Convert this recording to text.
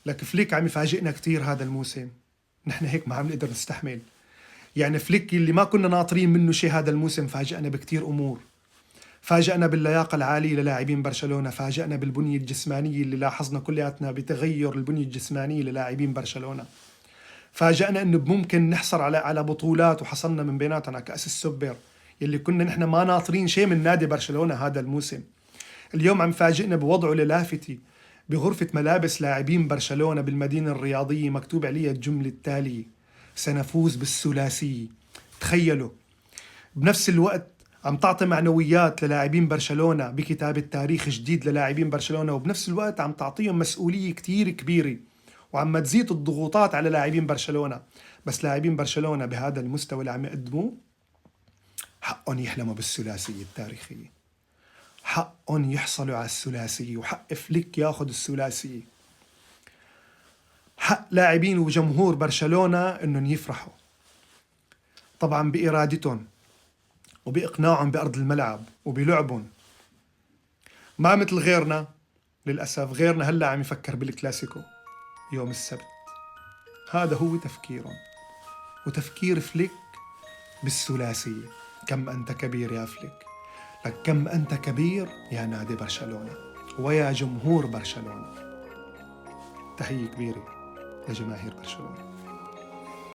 لك فليك عم يفاجئنا كتير هذا الموسم. نحن هيك ما عم نقدر نستحمل. يعني فليك اللي ما كنا ناطرين منه شيء هذا الموسم فاجأنا بكتير أمور. فاجأنا باللياقة العالية للاعبين برشلونة، فاجأنا بالبنية الجسمانية اللي لاحظنا كلياتنا بتغير البنية الجسمانية للاعبين برشلونة. فاجأنا انه ممكن نحصل على بطولات، وحصلنا من بيناتنا كأس السوبر يلي كنا نحن ما ناطرين شيء من نادي برشلونة هذا الموسم. اليوم عم فاجئنا بوضعه للافتة بغرفة ملابس لاعبين برشلونة بالمدينة الرياضية مكتوب عليها الجملة التالية: سنفوز بالثلاثية. تخيلوا، بنفس الوقت عم تعطي معنويات للاعبين برشلونة بكتابة تاريخ جديد للاعبين برشلونة، وبنفس الوقت عم تعطيهم مسؤولية كتير كبيرة، وعم تزيد الضغوطات على لاعبين برشلونة. بس لاعبين برشلونة بهذا المستوى اللي عم يقدموه حقهم يحلموا بالثلاثية التاريخية، حقهم يحصلوا على الثلاثية، وحق فليك ياخذ الثلاثية. حق لاعبين وجمهور برشلونة انهم يفرحوا، طبعا بإرادتهم وبإقناعهم بأرض الملعب وبلعبهم. ما مثل غيرنا، للأسف غيرنا هلأ عم يفكر بالكلاسيكو يوم السبت. هذا هو تفكيرهم، وتفكير فليك بالثلاثية. كم أنت كبير يا فليك، لك كم أنت كبير يا نادي برشلونة ويا جمهور برشلونة. تحية كبيرة لجماهير برشلونة.